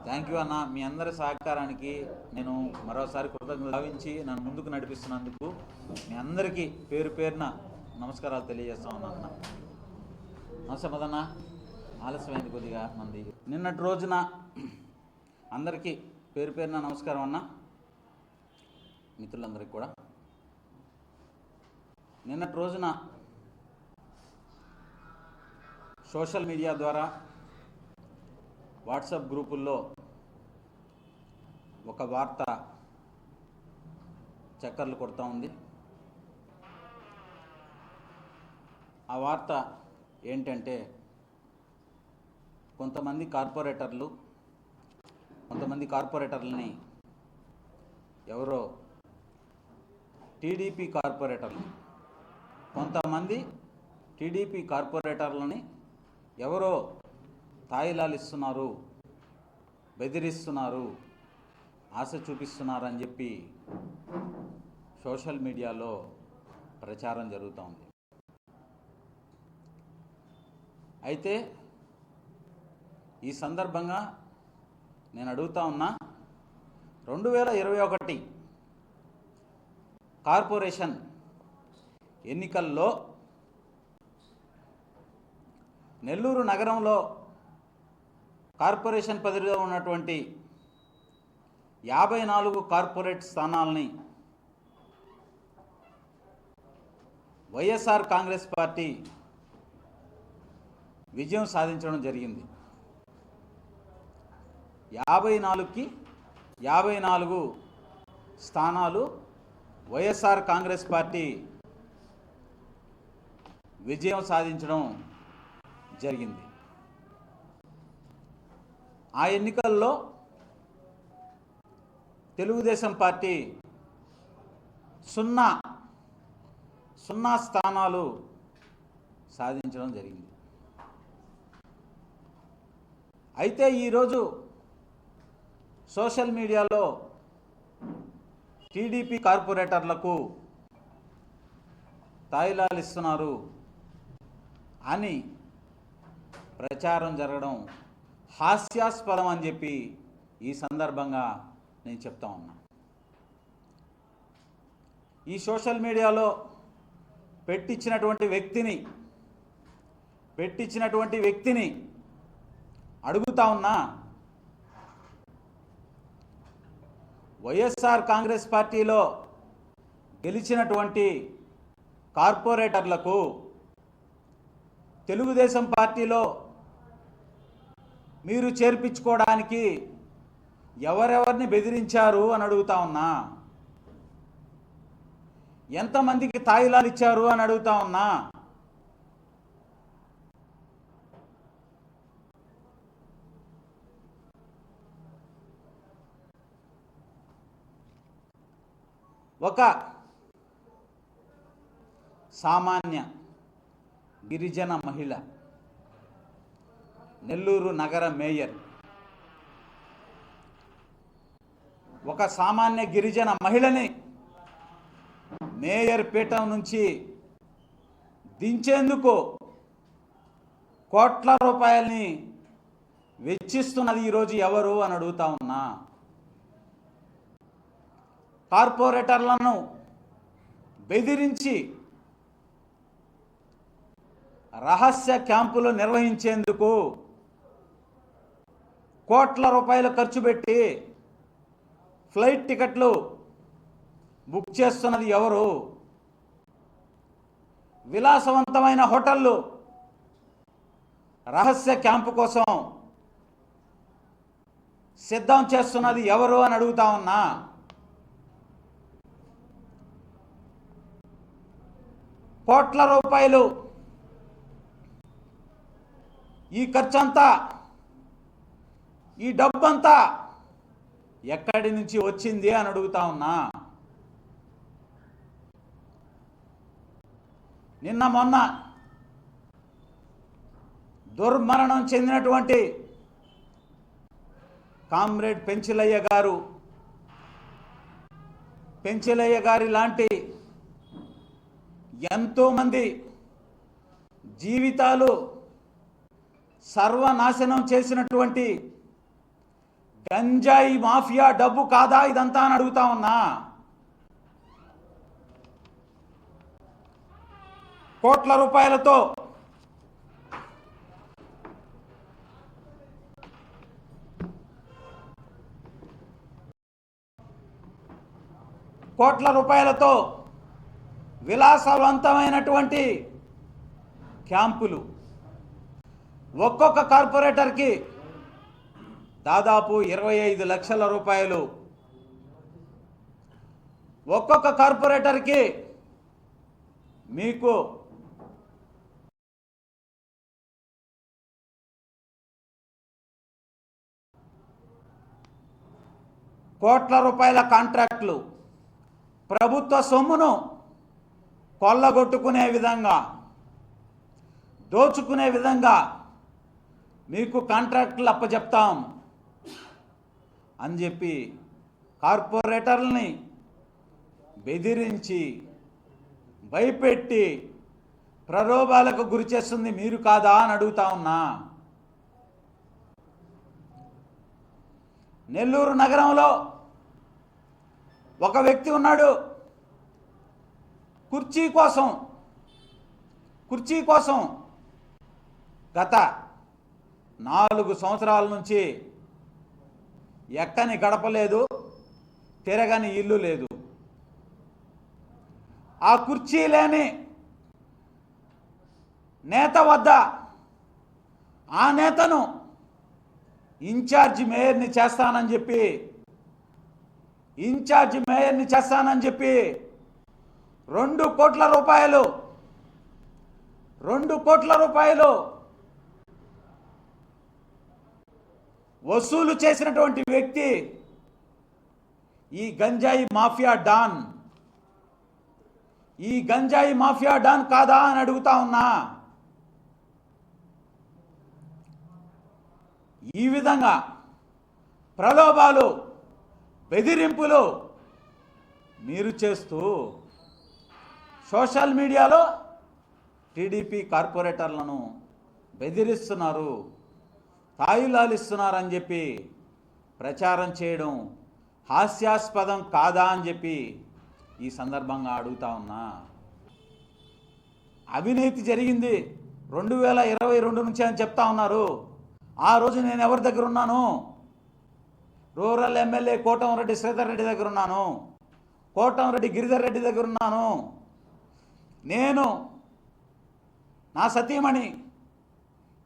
Thank you అన్న. మీ అందరి సహకారానికి నేను మరోసారి కృతజ్ఞతలు భావించి నన్ను ముందుకు నడిపిస్తున్నందుకు మీ అందరికీ పేరు పేరున నమస్కారాలు తెలియజేస్తా ఉన్నా అన్న. నమస్తే మదన్న, ఆలస్యమైంది కొద్దిగా మంది. నిన్నటి రోజున అందరికీ పేరు పేరున నమస్కారం అన్న. మిత్రులందరికీ కూడా నిన్నటి రోజున సోషల్ మీడియా ద్వారా వాట్సాప్ గ్రూపుల్లో ఒక వార్త చక్కర్లు కొడుతూ ఉంది. ఆ వార్త ఏంటంటే, కొంతమంది కార్పొరేటర్లని ఎవరో టీడీపీ కార్పొరేటర్లని ఎవరో తాయిలాలు ఇస్తున్నారు, బెదిరిస్తున్నారు, ఆశ చూపిస్తున్నారని చెప్పి సోషల్ మీడియాలో ప్రచారం జరుగుతూ ఉంది. అయితే ఈ సందర్భంగా నేను అడుగుతా ఉన్నా, 2021 కార్పొరేషన్ ఎన్నికల్లో నెల్లూరు నగరంలో కార్పొరేషన్ పరిధిలో ఉన్నటువంటి 54 కార్పొరేట్ స్థానాలని వైఎస్ఆర్ కాంగ్రెస్ పార్టీ విజయం సాధించడం జరిగింది. 54కి 54 స్థానాలు వైఎస్ఆర్ కాంగ్రెస్ పార్టీ విజయం సాధించడం జరిగింది. ఆ ఎన్నికల్లో తెలుగుదేశం పార్టీ 0 స్థానాలు సాధించడం జరిగింది. అయితే ఈరోజు సోషల్ మీడియాలో టీడీపీ కార్పొరేటర్లకు తాయిలాలు ఇస్తున్నారు అని ప్రచారం జరగడం హాస్యాస్పదం అని చెప్పి ఈ సందర్భంగా నేను చెప్తా ఉన్నా. ఈ సోషల్ మీడియాలో పెట్టించినటువంటి వ్యక్తిని అడుగుతా ఉన్నా, వైఎస్ఆర్ కాంగ్రెస్ పార్టీలో గెలిచినటువంటి కార్పొరేటర్లకు తెలుగుదేశం పార్టీలో మీరు చేర్పించుకోవడానికి ఎవరెవరిని బెదిరించారు అని అడుగుతా ఉన్నా. ఎంతమందికి తాయిలాలు ఇచ్చారు అని అడుగుతా ఉన్నా. ఒక సామాన్య గిరిజన మహిళ, నెల్లూరు నగర మేయర్, ఒక సామాన్య గిరిజన మహిళని మేయర్ పీఠం నుంచి దించేందుకు కోట్ల రూపాయలని వెచ్చిస్తున్నది ఈరోజు ఎవరు అని అడుగుతా ఉన్నా. కార్పొరేటర్లను బెదిరించి రహస్య క్యాంపులు నిర్వహించేందుకు కోట్ల రూపాయలు ఖర్చు పెట్టి ఫ్లైట్ టికెట్లు బుక్ చేస్తున్నది ఎవరు? విలాసవంతమైన హోటళ్ళు రహస్య క్యాంపు కోసం సిద్ధం చేస్తున్నది ఎవరు అని అడుగుతా ఉన్నా. కోట్ల రూపాయలు ఈ ఖర్చంతా, ఈ డబ్బంతా ఎక్కడి నుంచి వచ్చింది అని అడుగుతా ఉన్నా. నిన్న మొన్న దుర్మరణం చెందినటువంటి కామ్రేడ్ పెంచిలయ్య గారి లాంటి ఎంతోమంది జీవితాలు సర్వనాశనం చేసినటువంటి గంజాయి మాఫియా డబ్బు కాదా ఇదంతా అని అడుగుతా ఉన్నా. కోట్ల రూపాయలతో విలాసవంతమైనటువంటి క్యాంపులు, ఒక్కొక్క కార్పొరేటర్కి దాదాపు 25 లక్షల రూపాయలు, ఒక్కొక్క కార్పొరేటర్కి మీకు కోట్ల రూపాయల కాంట్రాక్టులు, ప్రభుత్వ సొమ్మును కొల్లగొట్టుకునే విధంగా, దోచుకునే విధంగా మీకు కాంట్రాక్టులు అప్పచెప్తాం అని చెప్పి కార్పొరేటర్లని బెదిరించి భయపెట్టి ప్రలోభాలకు గురి చేస్తుంది మీరు కాదా అని అడుగుతా ఉన్నా. నెల్లూరు నగరంలో ఒక వ్యక్తి ఉన్నాడు. కుర్చీ కోసం గత 4 సంవత్సరాల నుంచి ఎక్కని గడప లేదు, తిరగని ఇల్లు లేదు. ఆ కుర్చీ లేని నేత వద్ద ఆ నేతను ఇన్ఛార్జి మేయర్ని చేస్తానని చెప్పి 2 కోట్ల రూపాయలు వసూలు చేసినటువంటి వ్యక్తి ఈ గంజాయి మాఫియా డాన్ కాదా అని అడుగుతా ఉన్నా. ఈ విధంగా ప్రలోభాలు, బెదిరింపులు మీరు చేస్తూ సోషల్ మీడియాలో టీడీపీ కార్పొరేటర్లను బెదిరిస్తున్నారు, తాయిలాలిస్తున్నారని చెప్పి ప్రచారం చేయడం హాస్యాస్పదం కాదా అని చెప్పి ఈ సందర్భంగా అడుగుతా ఉన్నా. అవినీతి జరిగింది 2022 నుంచి అని చెప్తా ఉన్నారు. ఆ రోజు నేను ఎవరి దగ్గర ఉన్నాను? రూరల్ ఎమ్మెల్యే కోటంరెడ్డి శ్రీధర్ రెడ్డి దగ్గర ఉన్నాను, కోటంరెడ్డి గిరిధర్ రెడ్డి దగ్గర ఉన్నాను. నేను, నా సతీమణి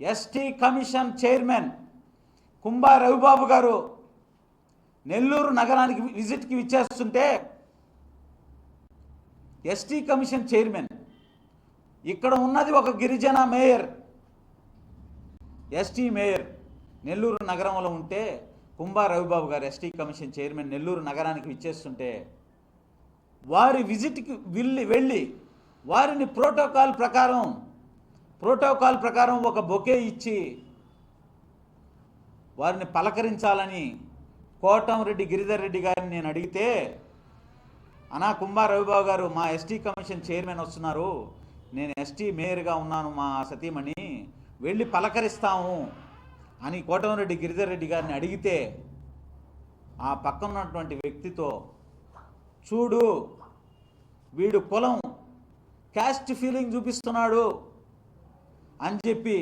ST commission chairman Kumbha Ravibabu గారు నెల్లూరు నగరానికి విజిట్కి విచ్చేస్తుంటే, ఎస్టీ కమిషన్ చైర్మన్, ఇక్కడ ఉన్నది ఒక గిరిజన మేయర్, ఎస్టీ మేయర్ నెల్లూరు నగరంలో ఉంటే, కుంభా రవిబాబు గారు ఎస్టీ కమిషన్ చైర్మన్ నెల్లూరు నగరానికి విచ్చేస్తుంటే, వారి విజిట్కి వెళ్ళి వారిని ప్రోటోకాల్ ప్రకారం ఒక బొకే ఇచ్చి వారిని పలకరించాలని కోటంరెడ్డి గిరిధర్ రెడ్డి గారిని నేను అడిగితే, అనా కుంభా రవిబాబు గారు మా ఎస్టీ కమిషన్ చైర్మన్ వస్తున్నారు, నేను ఎస్టీ మేయర్గా ఉన్నాను, మా సతీమణి వెళ్ళి పలకరిస్తాము అని కోటంరెడ్డి గిరిధర్ రెడ్డి గారిని అడిగితే, ఆ పక్కన ఉన్నటువంటి వ్యక్తితో, చూడు వీడు కులం క్యాస్ట్ ఫీలింగ్ చూపిస్తున్నాడు అని చెప్పి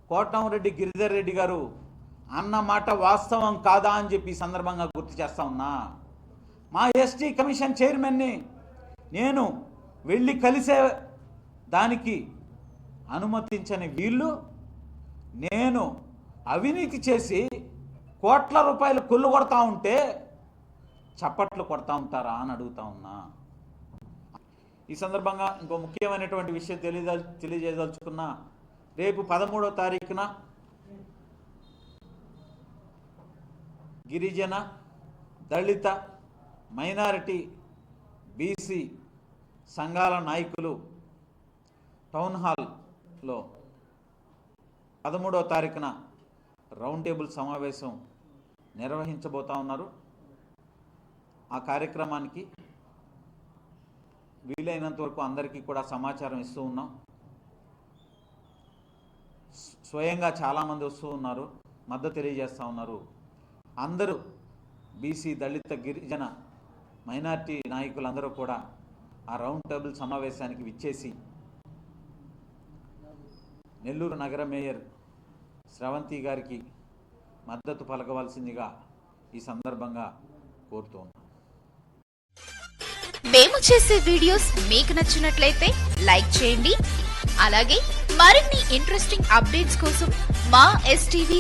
కోటంరెడ్డి గిరిధర్ రెడ్డి గారు అన్న మాట వాస్తవం కాదా అని చెప్పి సందర్భంగా గుర్తు చేస్తా ఉన్నా. మా ఎస్టీ కమిషన్ చైర్మన్ని నేను వెళ్ళి కలిసే దానికి అనుమతించని వీళ్ళు, నేను అవినీతి చేసి కోట్ల రూపాయలు కొల్లు కొడతా ఉంటే చప్పట్లు కొడతా ఉంటారా అని అడుగుతా ఉన్నా. ఈ సందర్భంగా ఇంకో ముఖ్యమైనటువంటి విషయం తెలియజేయదలుచుకున్నా. రేపు 13వ తారీఖున గిరిజన, దళిత, మైనారిటీ, బీసీ సంఘాల నాయకులు టౌన్ హాల్లో 13వ తారీఖున రౌండ్ టేబుల్ సమావేశం నిర్వహించబోతా ఉన్నారు. ఆ కార్యక్రమానికి వీలైనంత వరకు అందరికీ కూడా సమాచారం ఇస్తూ ఉన్నాం. స్వయంగా చాలామంది వస్తూ ఉన్నారు, మద్దతు తెలియజేస్తూ ఉన్నారు. అందరూ బీసీ, దళిత, గిరిజన, మైనార్టీ నాయకులందరూ కూడా ఆ రౌండ్ టేబుల్ సమావేశానికి విచ్చేసి నెల్లూరు నగర మేయర్ శ్రవంతి గారికి మద్దతు పలకవలసిందిగా ఈ సందర్భంగా కోరుతూ ఉన్నాం. మేము చేసే వీడియోస్ మీకు నచ్చినట్లయితే లైక్ చేయండి. అలాగే మరిన్ని ఇంట్రెస్టింగ్ అప్డేట్స్ కోసం మా STV